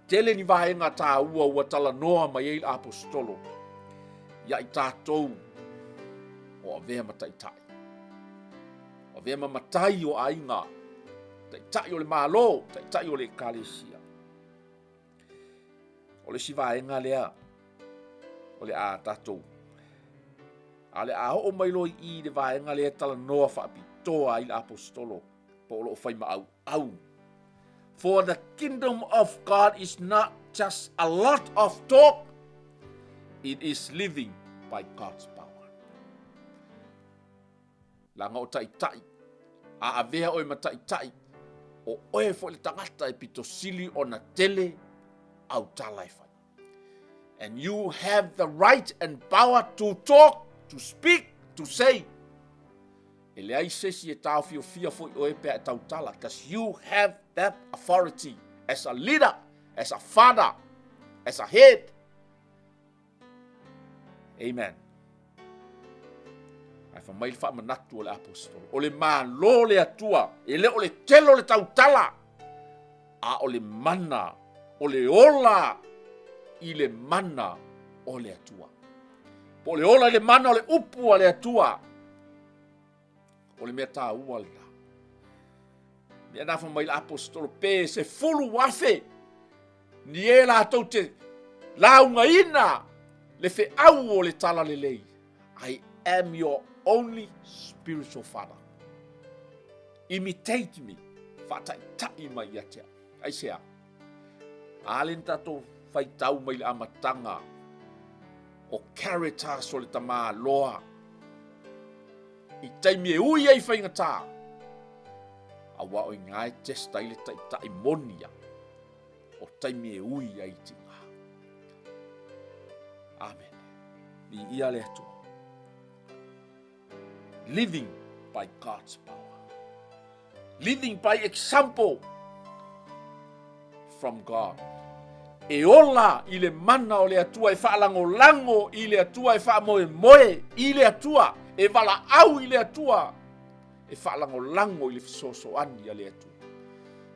tele ni vahenga tā ua tala noa mai ei apostolo. ia I tātou o avea mataitai. O avea mamatai o ainga, taitai o le malo, taitai o le ekalesia. O le sivaenga lea, o le a tātou. A le a o mailoi I le vaenga lea tala noa whaapitoa I le apostolo, po lo fai maau au. For the kingdom of God is not just a lot of talk, it is living by God's power. Langa o taitai, a avea o mataitai, o oe fo le tangata e pitosili o na tele au talai fai. And you have the right and power to talk, to speak, to say. Ele ai sesi e tau fio fia fo o e pe tau tala, because you have that authority as a leader, as a father, as a head. Amen. Ai fa mai fa manatu o le apostolo. O le malo le atua, ele o le telo le tau tala. A o le mana, o le ola, I le mana o le atua. Po le ola le mana o le upu o le atua. O le mea tā ua le tā. Mea nafa mai le apostolo pe se fulu wafe. Ni e la tau te launga ina. Le fe au o le tala le lei. I am your only spiritual father. Imitate me. Fatai tai mai atea. Ai sea. Alen tato fai tau mai le amatanga. O character so le tama loa. I taimi e ui ai whainga tā. A wa o ngai testa I le tai monia. O taimi e ui ai tinga. Amen. Ni ia le atua. Living by God's power. Living by example from God. E ola I le mana o le atua e whaalango I le atua e whaamoe I le atua. E wala au I le atua. E whaalango I le fisoso ani a le atua.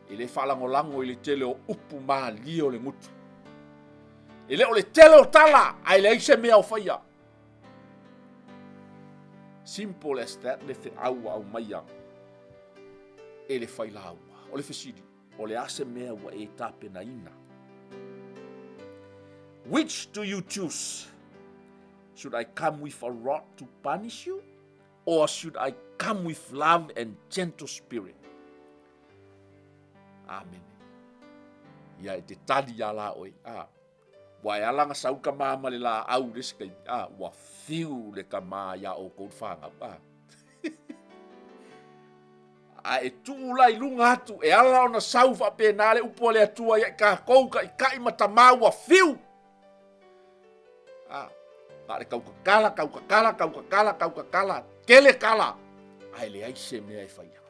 E le whaalango I le tele o upu maa li o le mutu. E le o le tele o tala, ai le aise mea o whaia. Simple as that, le whi aua au maia. E le whaila aua. O le whisiri, o le ase mea ua e tape na ina. Which do you choose? Should I come with a rod to punish you? Or should I come with love and gentle spirit? Amen. Ia e te tali ia la oi. Wai alanga sauka mama le la au riskai. Wa fiu le ka maa ia o kou whanga. E tuu lai lunga atu. E ala ona sau wha penale upua le atua ia ka kouka I kai matamau wa fiu. Kare kaukakala, kele kala. Ai le aise mea e whaia.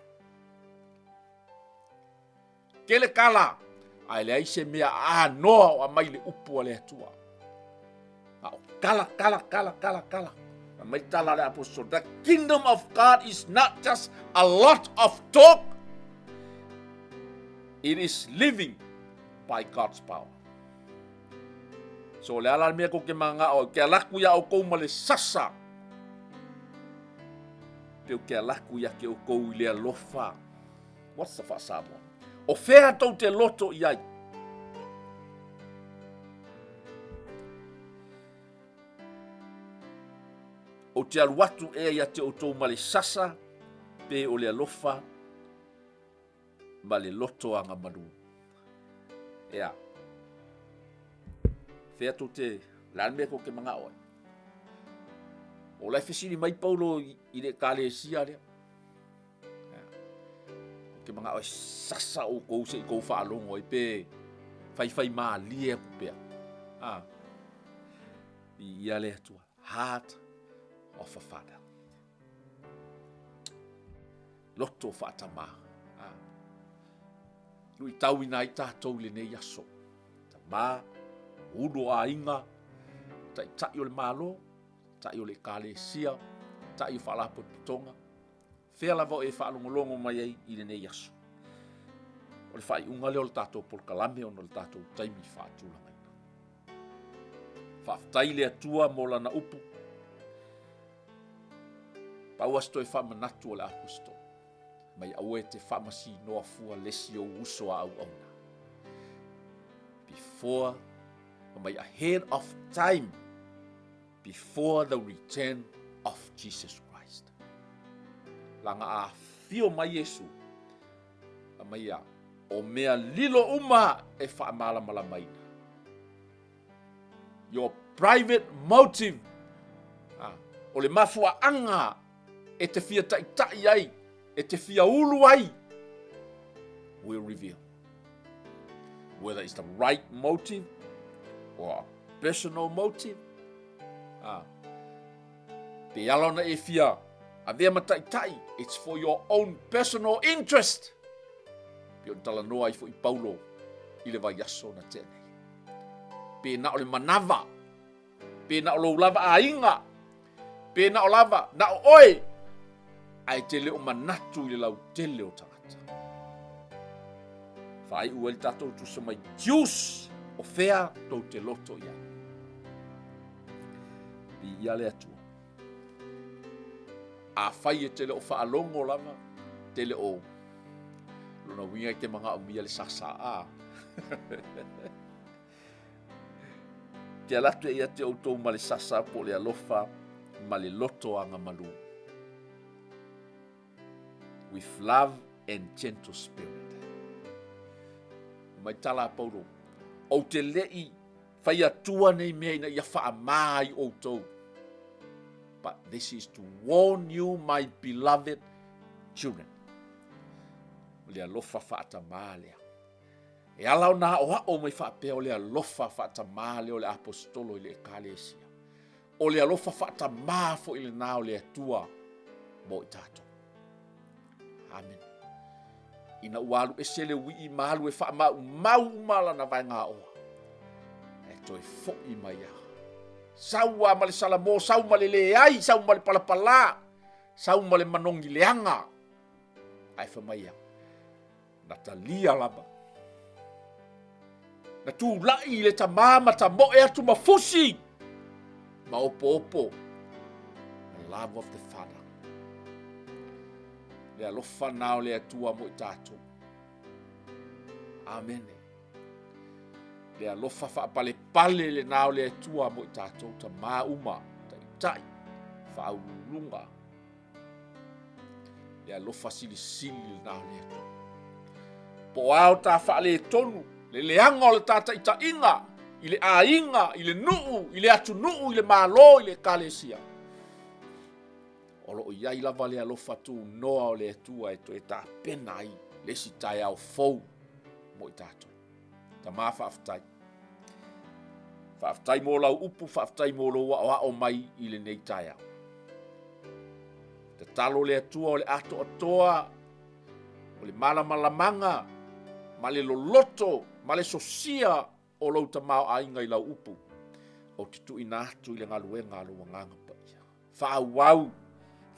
Kele kala. Ai le aise mea noa o mai le upua le atua. Kala. Mai tala le apostol. The kingdom of God is not just a lot of talk. It is living by God's power. So le ala mea ko ke manga o ke alaku ia o kou ma le sasa. Peo ke alaku ia ke o kou I le alofa. What's the fasamo? O fea tau te loto iai. O te aluatu e ia te o tou ma le sasa. Pe o le alofa. Ma le loto anga manu. Ea. Fea tau te lan mea ko ke manga oi. O lai fesini mai paulo I le 𝚘𝚙𝚢𝚑 lea. Ke manga oi sasa o kou se I kou whaalongo I pe whai maa lia kupea. I ia le atua. Heart of a father. Loto whaatama. Lui tau ina I tātou le nei aso. Tama. Udo a inga, tai o le malo, tai o le 𝚘𝚙𝚢𝚑, tai o whaalapo putonga. Whea lava e whaalongolongo mai ai I le nei aso. O le whai unga leo le tātou polkalame o no le tātou taimi whaatulanga. Whaaftai le atua mo lana upu, Pauas toi whamanatu o le apostol. Mai aue te whamasi noa fua lesi o uso au auna. Before, mai ahead of time, before the return of Jesus Christ. Langa a fio mai Yesu, mai a o mea lilo uma e whaamala malamaina. Your private motive, o le mafua anga, e te fia tai ai, e te fia ulu ai, will reveal whether it's the right motive or a personal motive. Pe alona e fia, a vea matai, it's for your own personal interest. Pe on tala noa i fo i Paulo, i le vai aso na tene. Pe na o le manava, pe na o lo lava a inga, pe na o lava, na o oe, ai te leo manatu i le lau tele o tangata. Whai ua le tatou tu sa mai juice o fea tau te loto ia. Pi ia le atua. A whai e te leo whaalongo lava, te leo lona winga ke mga umia le sasa a. Te alatu ia te autou ma le sasa po le alofa ma le loto anga malu. With love and gentle spirit. Mai tala Paulo, o te lei whai atua nei mea ina ia wha mai outou. But this is to warn you, my beloved children. Le alofa whaata mālea. E alau nā o mai whaapea o le alofa whaata mālea o le apostolo i le ekalesia. O le alofa whaata māfo i le nā o le atua mo i tātou. Amen. Ina ualu e sele wii malu e wha mau umala na vai ngā oa. E toi fo i mai a. Sau a male salamo, sau male le ai, sau male palapala, sau male manongi leanga. Ai wha mai a. Na ta lia laba. Na tu lai le ta mama ta mo e atu mafusi. Ma opo opo. The love of the Father. Le alofa nao le atua mo i tātou. Amen. Le alofa whaapale pale le nao le atua mo i tātou. Ta mauma, ta itai, whaurunga. Le alofa sili sili le nao le atua. Po au ta whaale tonu, le leanga o le tata ita inga, i le a inga, i le nuu, i le atu nuu, i le malo, i le kalesia. Olo o iai lava le alofa tu noa o le atua e to e ta pena ai le si tai au fou mo i tātou. Ta maa whaaftai. Whaaftai mo lau upu, whaaftai mo lau o mai i le nei tai au. Te talo le atua o le ato atoa, o le malamalamanga, ma le loloto, ma le sosia o lau ta mao a inga i lau upu. O titu ina atu i le ngaluenga alu wanganga pa ia. Whaawau.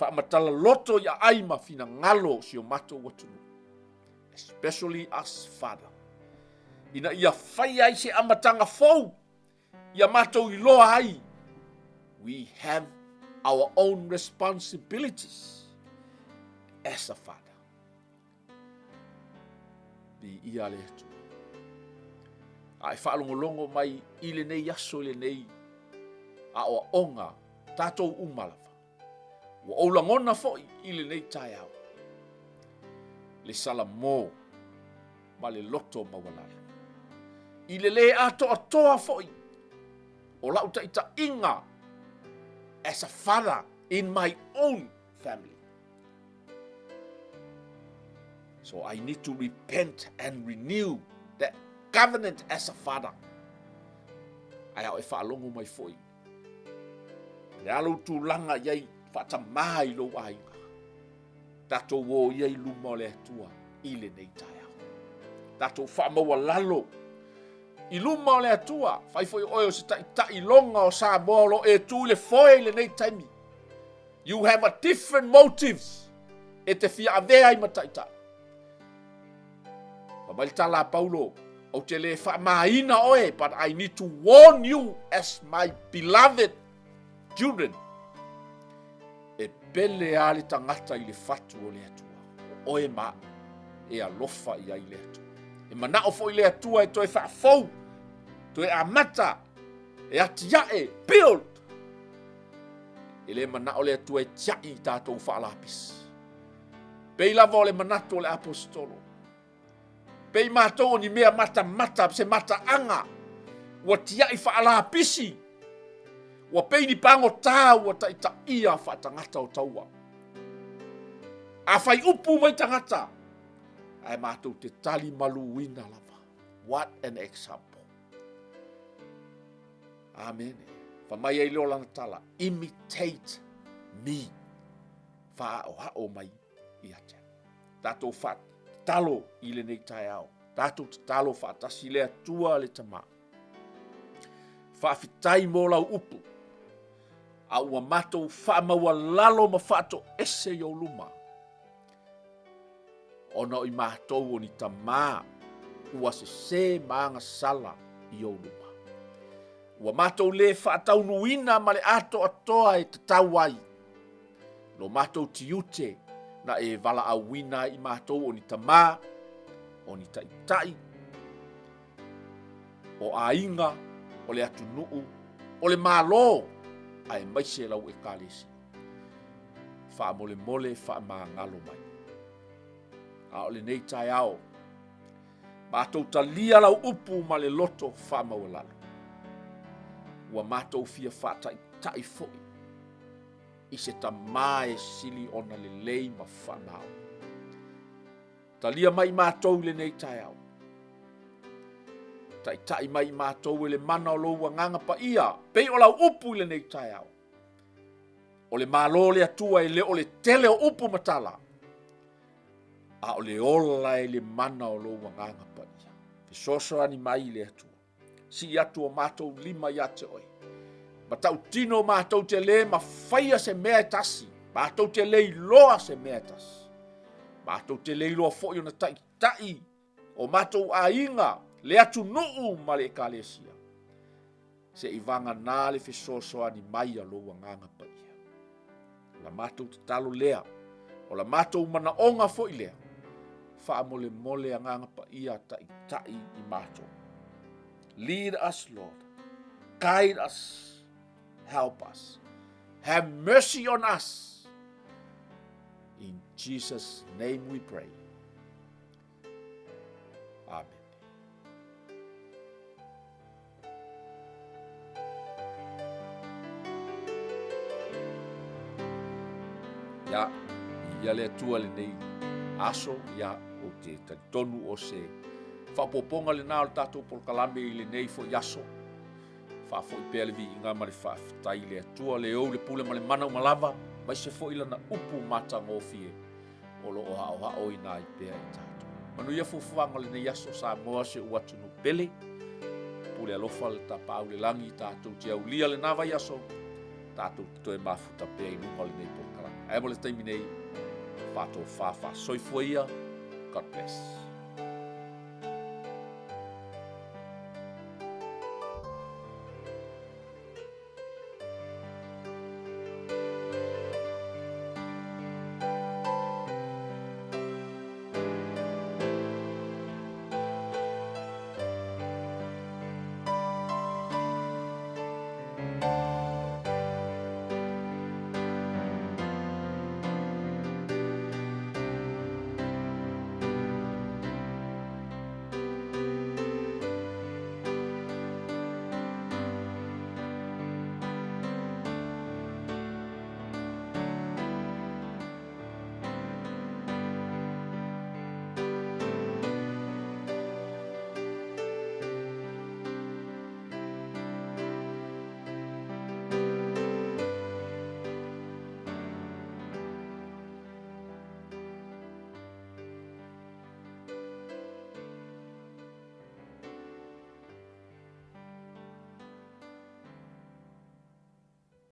Whaamatala loto ia aima fina ngalo si o mato watunu. Especially us, Father. Ina ia whai ai se amatanga fau. Ia mato i loa ai. We have our own responsibilities as a Father. Di ia le atu. Ai whaalongolongo mai i le nei aso le nei. A oa onga tātou umala. Wa ola ngona fo i le nei tai au. Le salamo ma le loto mawalala. I le ato atoa fo i. O lau ta ita inga as a father in my own family. So I need to repent and renew that covenant as a father. Ai au e whaalongo mai fo i. Le alu tu langa iai whata mai lo ainga. Tato wo iei luma le atua i le nei tai au. Tato whamaua lalo. I luma le atua, whai foi oio se tai longa o sa molo e tu le foi le nei taimi. You have a different motives. E te fia avea i mataitai. Whamai tala Paulo, o te le whamaina oe, but I need to warn you as my beloved children. A pele a le tangata i le fatu o le atua. O e ma e alofa i ai le atua. E manao fo i le atua e toe whaafou. Toe amata e atiae build. E le manao le atua e tiai i tātou whaalapis. Pei lava o le manato o le apostolo. Pei mātou ni mea mata se mata anga. Ua tiai whaalapisi. Ua pei ni pango tā ua taita ia whaatangata o taua. A whai upu mai tangata. Ai mātou te tali maluina lava. What an example. Amen. Whamai ei leo lana tala. Imitate me. Wha o hao mai i atea. Tātou wha talo i le nei tai au. Tātou te talo wha atasi lea tua le tama. Wha fitai mō lau upu. A ua mātou wha maua lalo ma whaato ese i o luma. Ona i mātou o ni tamā. Ua se maanga sala i o luma. Ua mātou le whaatau nuina ma le ato atoa e te tauai. Lo mātou tiute na e vala awina i mātou o ni tamā, o ni taitai, o ainga, o le atunuu, o le mālo, ai maise lau e kālesi. Wha mole mole, wha māngalo mai. A o le nei tai ao, mātou talia lau upu ma le loto wha maualalo. Ua mātou fia wha tai foi. I se tamā e sili ona le lei ma whanau. Talia mai mātou le nei tai au. Tai mai mātou le mana o loua nganga pa ia. Pei o lau upu le nei tai au. O le mālo le atua e le o le tele o upu matala. A o le ola e le mana o loua nganga pa ia. Fesoso ani mai le atua. Si atua mātou lima ia te oi. Ma tau tino mātou te le ma whaia se mea tasi. Mātou te le i loa se mea tasi. Mātou te le i loa fōi o na tai o mātou a inga le atu nuu ma le ekalesia. Se i vanga nā le fesoso ani mai a loa nganga pa ia. La mātou te talo lea. O la mātou mana onga fōi lea. Wha mole mole a nganga pa ia tai i mātou. Lead us, Lord. Guide us. Help us. Have mercy on us. In Jesus' name we pray. Amen. Ia le atua le nei aso ia o te tonu o se whapoponga le nā o tātou polkalame i le nei fo yaso. Fo i pēle vi inga ma le whaafitai le atua le au le pule ma le mana o malava, mai se fo ila na upu mata ngofie o lo oha oha o ina i pēa i tātou. Manu ia fufuanga le nei aso sa moa se uatunu pele, pule alofa le tapau le langi tātou te au lia le nawa yaso, tātou toe mafuta pēa i lunga le nei polkaranga. Ae mo le taimi nei, whātou whawha soifua ia, God bless.